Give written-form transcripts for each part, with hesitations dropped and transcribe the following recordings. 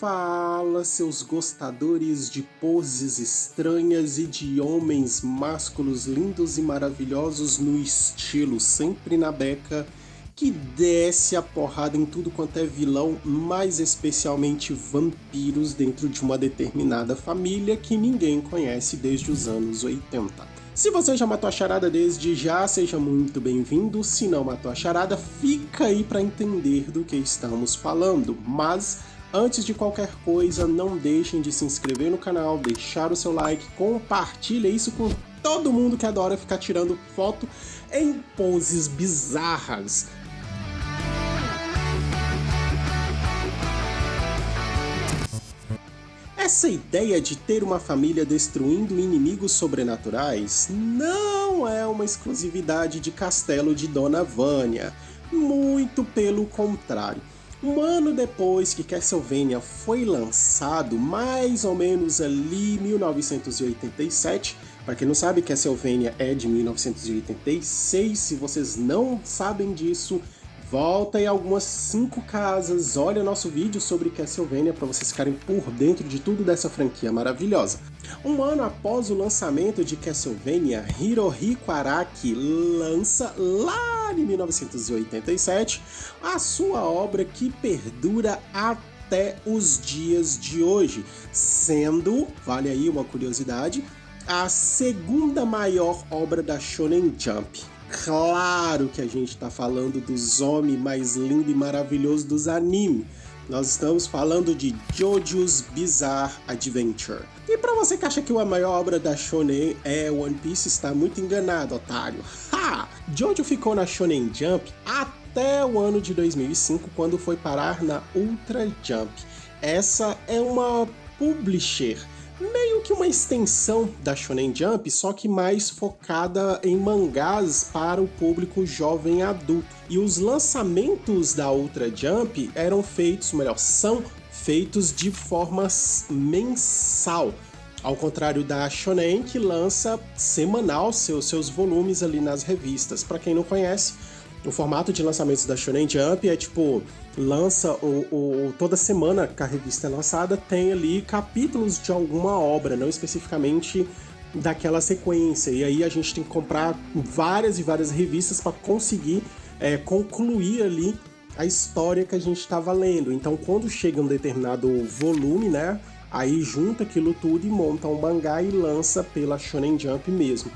Fala, seus gostadores de poses estranhas e de homens másculos lindos e maravilhosos no estilo sempre na beca, que desce a porrada em tudo quanto é vilão, mais especialmente vampiros dentro de uma determinada família que ninguém conhece desde os anos 80. Se você já matou a charada desde já, seja muito bem-vindo. Se não matou a charada, fica aí para entender do que estamos falando. Mas, antes de qualquer coisa, não deixem de se inscrever no canal, deixar o seu like, compartilha isso com todo mundo que adora ficar tirando foto em poses bizarras. Essa ideia de ter uma família destruindo inimigos sobrenaturais não é uma exclusividade de Castelo de Dona Vânia, muito pelo contrário. Um ano depois que Castlevania foi lançado, mais ou menos ali 1987, para quem não sabe, Castlevania é de 1986, se vocês não sabem disso, volta em algumas 5 casas, olha nosso vídeo sobre Castlevania para vocês ficarem por dentro de tudo dessa franquia maravilhosa. Um ano após o lançamento de Castlevania, Hirohiko Araki lança lá em 1987 a sua obra que perdura até os dias de hoje, sendo, vale aí uma curiosidade, a segunda maior obra da Shonen Jump. Claro que a gente tá falando dos homens mais lindo e maravilhoso dos anime. Nós estamos falando de JoJo's Bizarre Adventure. E pra você que acha que a maior obra da Shonen é One Piece, está muito enganado, otário. Ha! JoJo ficou na Shonen Jump até o ano de 2005, quando foi parar na Ultra Jump. Essa é uma publisher, meio que uma extensão da Shonen Jump, só que mais focada em mangás para o público jovem adulto. E os lançamentos da Ultra Jump eram feitos, melhor, são feitos de forma mensal. Ao contrário da Shonen, que lança semanal seus volumes ali nas revistas. Para quem não conhece, o formato de lançamentos da Shonen Jump é tipo, lança toda semana que a revista é lançada, tem ali capítulos de alguma obra, não especificamente daquela sequência. E aí a gente tem que comprar várias e várias revistas para conseguir concluir ali a história que a gente estava lendo. Então quando chega um determinado volume, né, aí junta aquilo tudo e monta um mangá e lança pela Shonen Jump mesmo.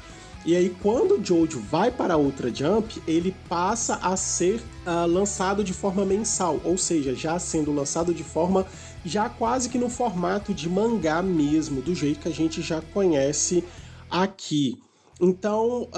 E aí, quando o JoJo vai para a Ultra Jump, ele passa a ser lançado de forma mensal, ou seja, já sendo lançado de forma já quase que no formato de mangá mesmo, do jeito que a gente já conhece aqui. Então,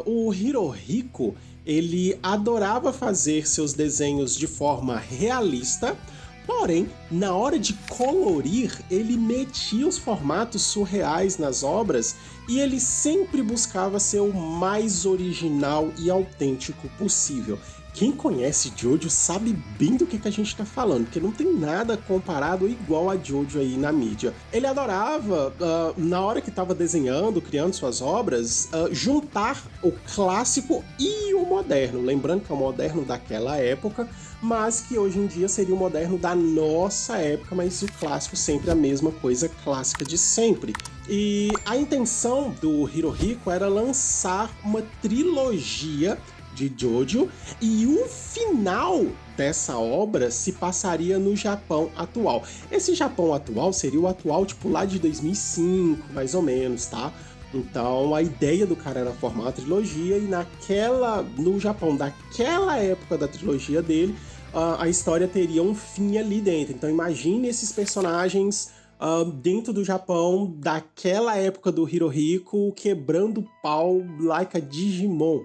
o Hirohiko, ele adorava fazer seus desenhos de forma realista, porém, na hora de colorir, ele metia os formatos surreais nas obras e ele sempre buscava ser o mais original e autêntico possível. Quem conhece JoJo sabe bem do que a gente tá falando, porque não tem nada comparado igual a JoJo aí na mídia. Ele adorava, na hora que estava desenhando, criando suas obras, juntar o clássico e o moderno. Lembrando que é o moderno daquela época, mas que hoje em dia seria o moderno da nossa época, mas o clássico sempre a mesma coisa clássica de sempre. E a intenção do Hirohiko era lançar uma trilogia de JoJo, e o final dessa obra se passaria no Japão atual. Esse Japão atual seria o atual, tipo, lá de 2005, mais ou menos, tá? Então a ideia do cara era formar uma trilogia, e no Japão daquela época da trilogia dele, a história teria um fim ali dentro. Então imagine esses personagens dentro do Japão daquela época do Hirohiko quebrando pau like a Digimon.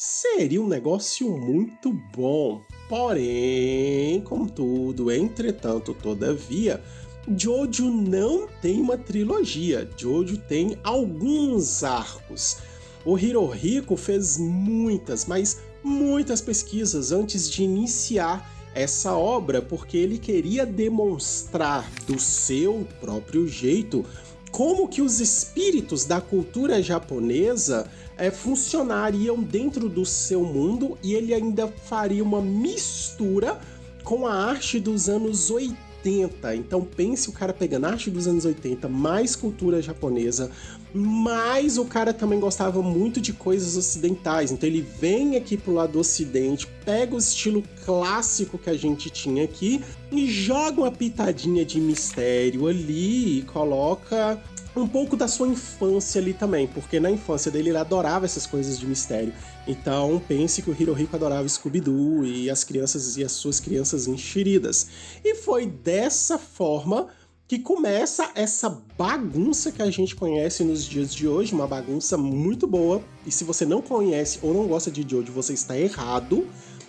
Seria um negócio muito bom. Porém, contudo, entretanto, todavia, JoJo não tem uma trilogia. JoJo tem alguns arcos. O Hirohiko fez muitas, mas muitas pesquisas antes de iniciar essa obra, porque ele queria demonstrar do seu próprio jeito como que os espíritos da cultura japonesa funcionariam dentro do seu mundo, e ele ainda faria uma mistura com a arte dos anos 80 80. Então pense o cara pegando arte dos anos 80, mais cultura japonesa, mas o cara também gostava muito de coisas ocidentais. Então ele vem aqui pro lado do ocidente, pega o estilo clássico que a gente tinha aqui e joga uma pitadinha de mistério ali e coloca um pouco da sua infância ali também, porque na infância dele ele adorava essas coisas de mistério. Então pense que o Hirohiko adorava Scooby-Doo e as crianças e as suas crianças enxeridas. E foi dessa forma que começa essa bagunça que a gente conhece nos dias de hoje, uma bagunça muito boa. E se você não conhece ou não gosta de Jojo, você está errado,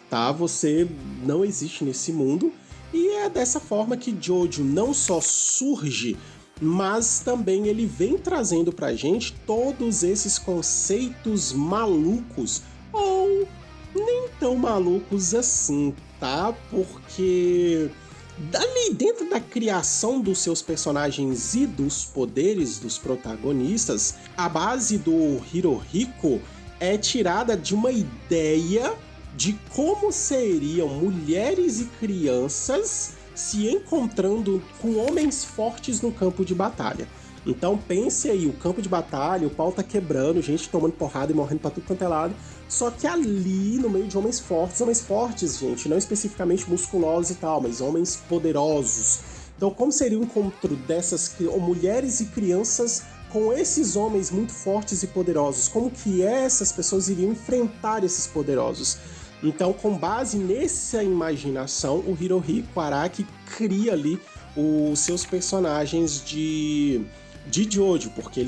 tá? Você não existe nesse mundo. E é dessa forma que Jojo não só surge, mas também ele vem trazendo pra gente todos esses conceitos malucos, ou nem tão malucos assim, tá? Porque dali dentro da criação dos seus personagens e dos poderes dos protagonistas, a base do Hirohiko é tirada de uma ideia de como seriam mulheres e crianças se encontrando com homens fortes no campo de batalha. Então pense aí, o campo de batalha, o pau tá quebrando, gente tomando porrada e morrendo pra tudo quanto é lado, só que ali no meio de homens fortes, gente, não especificamente musculosos e tal, mas homens poderosos. Então como seria o encontro dessas mulheres e crianças com esses homens muito fortes e poderosos? Como que essas pessoas iriam enfrentar esses poderosos? Então, com base nessa imaginação, o Hirohiko Araki cria ali os seus personagens de Jojo, porque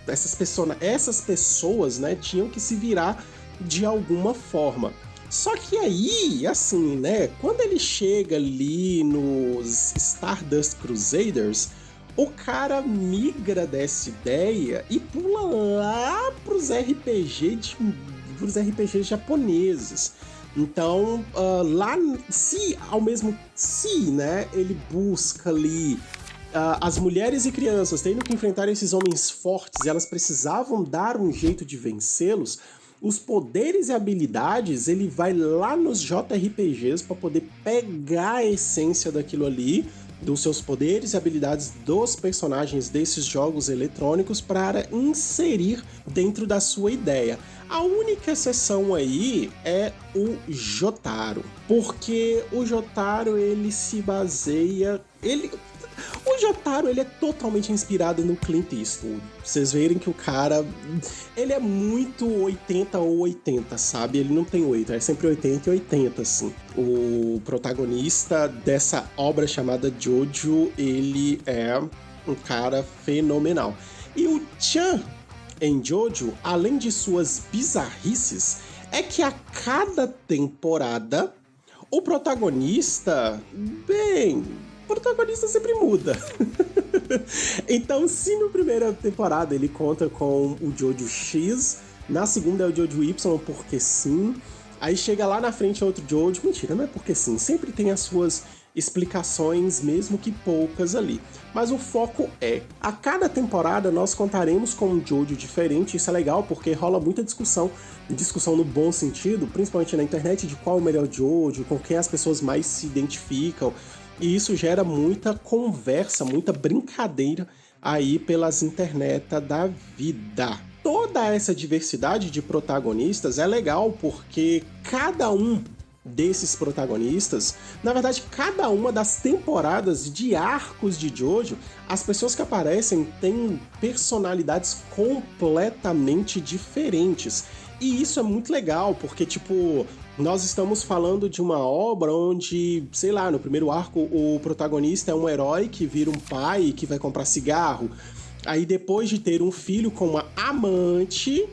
essas pessoas, né, tinham que se virar de alguma forma. Só que aí, assim, né, quando ele chega ali nos Stardust Crusaders, o cara migra dessa ideia e pula lá pros RPGs japoneses. Então, né, ele busca ali as mulheres e crianças tendo que enfrentar esses homens fortes e elas precisavam dar um jeito de vencê-los, os poderes e habilidades, ele vai lá nos JRPGs para poder pegar a essência daquilo ali, dos seus poderes e habilidades dos personagens desses jogos eletrônicos para inserir dentro da sua ideia. A única exceção aí é o Jotaro, porque o Jotaro ele se baseia... O Jotaro ele é totalmente inspirado no Clint Eastwood. Vocês verem que o cara, ele é muito 80 ou 80, sabe? Ele não tem 8, é sempre 80 e 80, assim. O protagonista dessa obra chamada Jojo, ele é um cara fenomenal. E o Chan em Jojo, além de suas bizarrices, é que a cada temporada o protagonista, o protagonista sempre muda. Então, se na primeira temporada ele conta com o Jojo X, na segunda é o Jojo Y, porque sim. Aí chega lá na frente outro Jojo. Mentira, não é porque sim. Sempre tem as suas explicações, mesmo que poucas ali. Mas o foco é, a cada temporada nós contaremos com um Jojo diferente. Isso é legal porque rola muita discussão no bom sentido, principalmente na internet, de qual é o melhor Jojo, com quem as pessoas mais se identificam. E isso gera muita conversa, muita brincadeira aí pelas internet da vida. Toda essa diversidade de protagonistas é legal porque cada um desses protagonistas, na verdade, cada uma das temporadas de arcos de Jojo, as pessoas que aparecem têm personalidades completamente diferentes. E isso é muito legal, porque, tipo, nós estamos falando de uma obra onde, sei lá, no primeiro arco o protagonista é um herói que vira um pai que vai comprar cigarro. Aí depois de ter um filho com uma amante,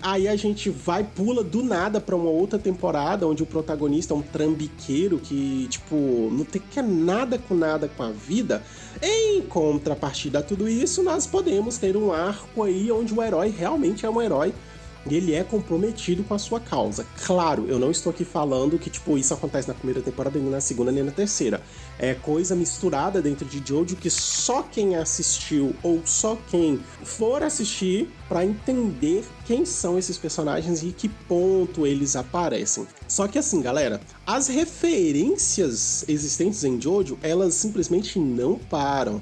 aí a gente pula do nada pra uma outra temporada onde o protagonista é um trambiqueiro que, tipo, não quer nada com a vida. Em contrapartida a tudo isso, nós podemos ter um arco aí onde o herói realmente é um herói e ele é comprometido com a sua causa. Claro, eu não estou aqui falando que, tipo, isso acontece na primeira temporada, nem na segunda, nem na terceira. É coisa misturada dentro de Jojo que só quem assistiu ou só quem for assistir para entender quem são esses personagens e que ponto eles aparecem. Só que assim, galera, as referências existentes em Jojo, elas simplesmente não param.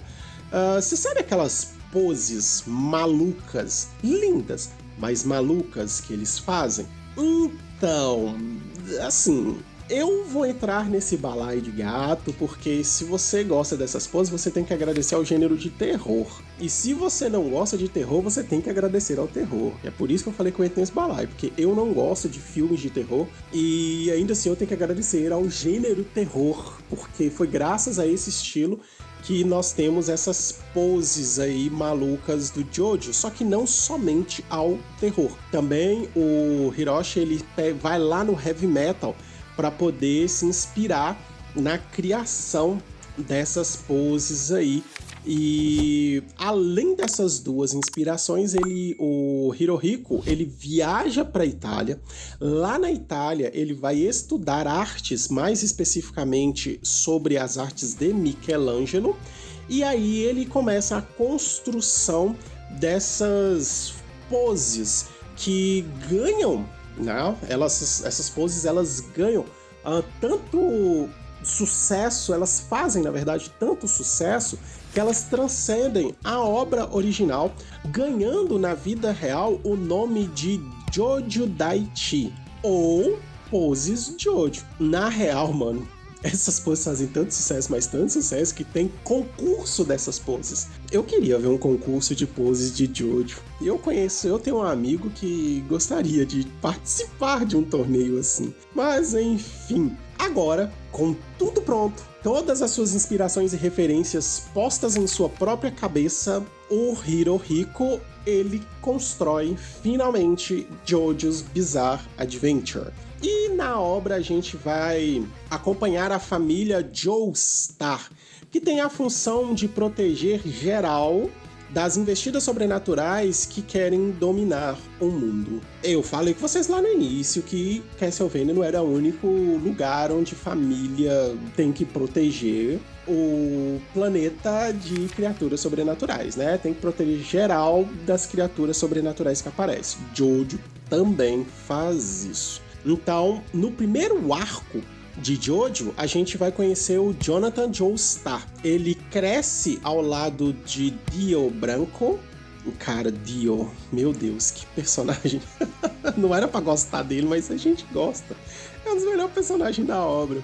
Você sabe aquelas poses malucas, lindas, mas malucas que eles fazem? Então, assim, eu vou entrar nesse balaio de gato, porque se você gosta dessas poses, você tem que agradecer ao gênero de terror. E se você não gosta de terror, você tem que agradecer ao terror. É por isso que eu falei que eu entro nesse balaio, porque eu não gosto de filmes de terror, e ainda assim eu tenho que agradecer ao gênero terror, porque foi graças a esse estilo que nós temos essas poses aí malucas do Jojo, só que não somente ao terror. Também o Hiroshi, ele vai lá no heavy metal para poder se inspirar na criação dessas poses aí. E além dessas duas inspirações, o Hirohiko, ele viaja para a Itália. Lá na Itália, ele vai estudar artes, mais especificamente sobre as artes de Michelangelo, e aí ele começa a construção dessas poses que ganham, né? Essas poses, elas ganham tanto sucesso, elas fazem, na verdade, tanto sucesso que elas transcendem a obra original, ganhando na vida real o nome de Jojo Daichi, ou poses Jojo. Na real, mano, essas poses fazem tanto sucesso, mas tanto sucesso, que tem concurso dessas poses. Eu queria ver um concurso de poses de Jojo. Eu tenho um amigo que gostaria de participar de um torneio assim. Mas enfim, agora, com tudo pronto, todas as suas inspirações e referências postas em sua própria cabeça, o Hirohiko, ele constrói finalmente Jojo's Bizarre Adventure. E na obra a gente vai acompanhar a família Joestar, que tem a função de proteger geral das investidas sobrenaturais que querem dominar o mundo. Eu falei com vocês lá no início que Castlevania não era o único lugar onde família tem que proteger o planeta de criaturas sobrenaturais, né? Tem que proteger geral das criaturas sobrenaturais que aparecem. Jojo também faz isso. Então, no primeiro arco de Jojo, a gente vai conhecer o Jonathan Joestar. Ele cresce ao lado de Dio Branco. Cara, Dio, meu Deus, que personagem. Não era pra gostar dele, mas a gente gosta. É um dos melhores personagens da obra.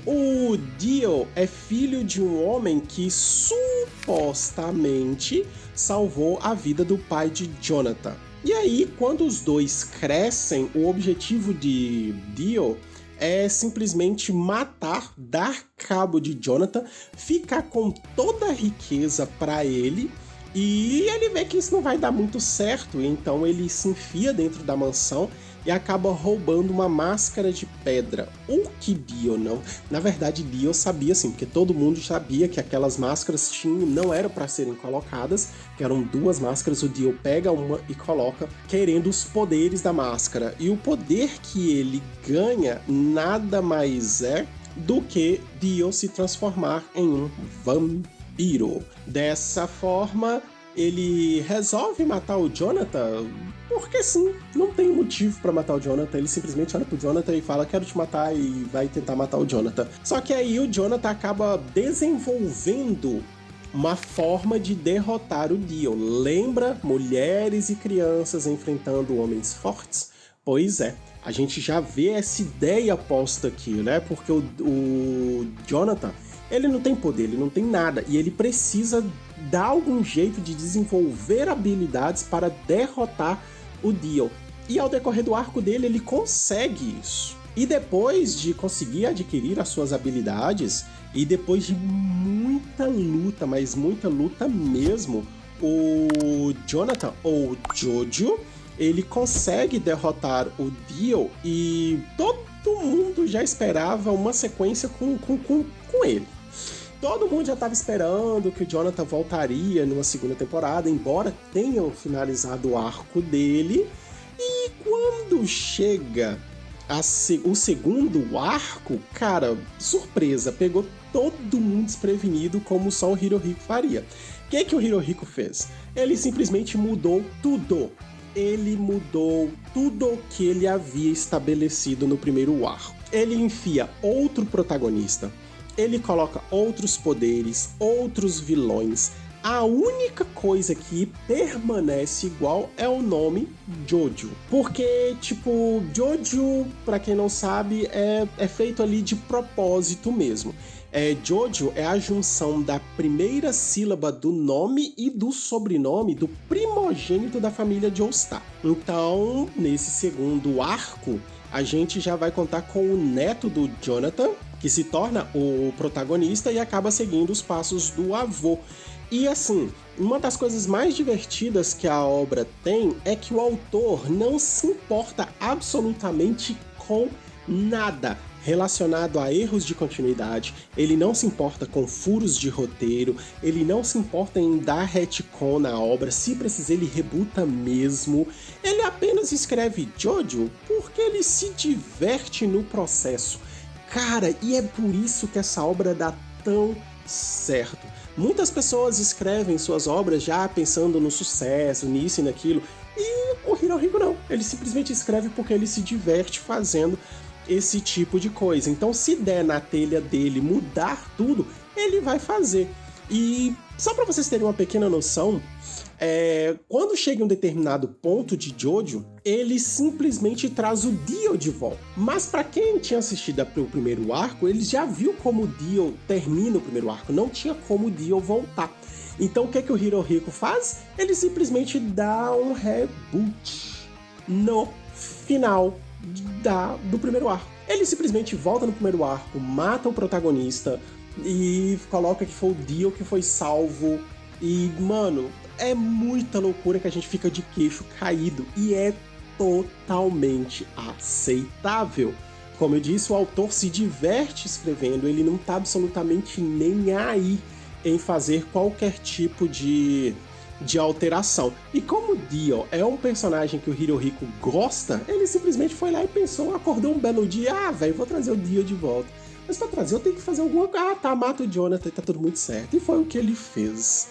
O Dio é filho de um homem que supostamente salvou a vida do pai de Jonathan. E aí, quando os dois crescem, o objetivo de Dio é simplesmente matar, dar cabo de Jonathan, ficar com toda a riqueza para ele, e ele vê que isso não vai dar muito certo, então ele se enfia dentro da mansão e acaba roubando uma máscara de pedra. O que Dio não... Na verdade, Dio sabia sim, porque todo mundo sabia que aquelas máscaras não eram para serem colocadas, que eram duas máscaras, o Dio pega uma e coloca, querendo os poderes da máscara. E o poder que ele ganha nada mais é do que Dio se transformar em um vampiro. Dessa forma, ele resolve matar o Jonathan, porque sim, não tem motivo pra matar o Jonathan. Ele simplesmente olha pro Jonathan e fala, quero te matar, e vai tentar matar o Jonathan. Só que aí o Jonathan acaba desenvolvendo uma forma de derrotar o Dio. Lembra mulheres e crianças enfrentando homens fortes? Pois é, a gente já vê essa ideia posta aqui, né? Porque o Jonathan, ele não tem poder, ele não tem nada, e ele precisa dar algum jeito de desenvolver habilidades para derrotar o Dio. E ao decorrer do arco dele, ele consegue isso. E depois de conseguir adquirir as suas habilidades, e depois de muita luta, mas muita luta mesmo, o Jonathan, ou Jojo, ele consegue derrotar o Dio, e todo mundo já esperava uma sequência com ele. Todo mundo já estava esperando que o Jonathan voltaria numa segunda temporada, embora tenham finalizado o arco dele. E Quando chega o segundo arco, cara, surpresa, pegou todo mundo desprevenido como só o Hirohiko faria. O que o Hirohiko fez? Ele simplesmente mudou tudo. Ele mudou tudo o que ele havia estabelecido no primeiro arco. Ele enfia outro protagonista, ele coloca outros poderes, outros vilões. A única coisa que permanece igual é o nome Jojo. Porque, tipo, Jojo, pra quem não sabe, é feito ali de propósito mesmo. Jojo é a junção da primeira sílaba do nome e do sobrenome do primogênito da família Joestar. Então, nesse segundo arco, a gente já vai contar com o neto do Jonathan, que se torna o protagonista e acaba seguindo os passos do avô. E assim, uma das coisas mais divertidas que a obra tem é que o autor não se importa absolutamente com nada relacionado a erros de continuidade, ele não se importa com furos de roteiro, ele não se importa em dar retcon na obra, se precisar ele rebuta mesmo, ele apenas escreve Jojo porque ele se diverte no processo. Cara, e é por isso que essa obra dá tão certo. Muitas pessoas escrevem suas obras já pensando no sucesso, nisso e naquilo, e o Hirohiko não, ele simplesmente escreve porque ele se diverte fazendo esse tipo de coisa. Então, se der na telha dele mudar tudo, ele vai fazer. E só para vocês terem uma pequena noção, quando chega em um determinado ponto de Jojo, ele simplesmente traz o Dio de volta. Mas para quem tinha assistido o primeiro arco, ele já viu como o Dio termina o primeiro arco, não tinha como o Dio voltar. Então o que o Hirohiko faz? Ele simplesmente dá um reboot no final do primeiro arco. Ele simplesmente volta no primeiro arco, mata o protagonista e coloca que foi o Dio que foi salvo. E, mano, é muita loucura que a gente fica de queixo caído e é totalmente aceitável. Como eu disse, o autor se diverte escrevendo, ele não tá absolutamente nem aí em fazer qualquer tipo de alteração. E como o Dio é um personagem que o Hirohiko gosta, ele simplesmente foi lá e pensou, acordou um belo dia, velho, vou trazer o Dio de volta. Mas pra trazer eu tenho que fazer alguma coisa. Mata o Jonathan e tá tudo muito certo. E foi o que ele fez.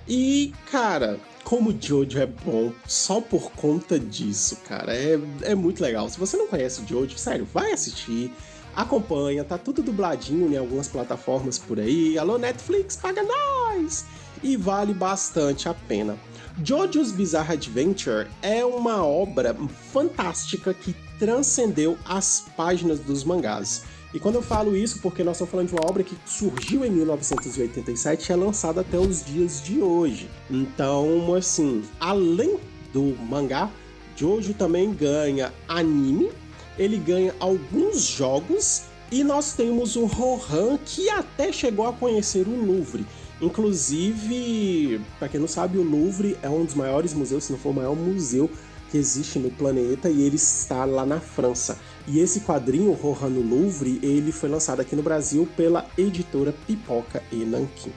E, cara, como o Jojo é bom só por conta disso, cara, é muito legal. Se você não conhece o Jojo, sério, vai assistir, acompanha, tá tudo dubladinho em algumas plataformas por aí. Alô, Netflix, paga nós! E vale bastante a pena. Jojo's Bizarre Adventure é uma obra fantástica que transcendeu as páginas dos mangás. E quando eu falo isso, porque nós estamos falando de uma obra que surgiu em 1987 e é lançada até os dias de hoje. Então, assim, além do mangá, Jojo também ganha anime, ele ganha alguns jogos e nós temos o Rohan, que até chegou a conhecer o Louvre. Inclusive, para quem não sabe, o Louvre é um dos maiores museus, se não for o maior museu que existe no planeta, e ele está lá na França. E esse quadrinho, Rohan no Louvre, ele foi lançado aqui no Brasil pela editora Pipoca e Nanquim.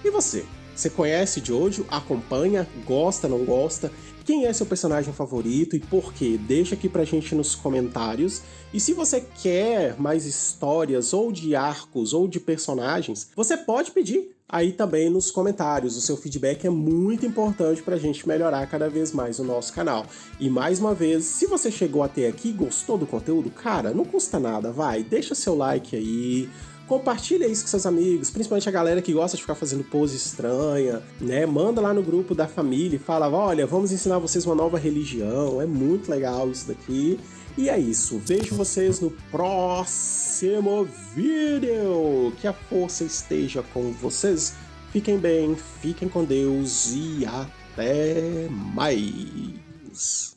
E você? Você conhece Jojo? Acompanha? Gosta? Não gosta? Quem é seu personagem favorito e por quê? Deixa aqui pra gente nos comentários. E se você quer mais histórias ou de arcos ou de personagens, você pode pedir aí também nos comentários. O seu feedback é muito importante pra gente melhorar cada vez mais o nosso canal. E mais uma vez, se você chegou até aqui e gostou do conteúdo, cara, não custa nada, vai, deixa seu like aí, compartilha isso com seus amigos, principalmente a galera que gosta de ficar fazendo pose estranha, né? Manda lá no grupo da família e fala, olha, vamos ensinar vocês uma nova religião, é muito legal isso daqui. E é isso, vejo vocês no próximo vídeo. Que a força esteja com vocês. Fiquem bem, fiquem com Deus e até mais.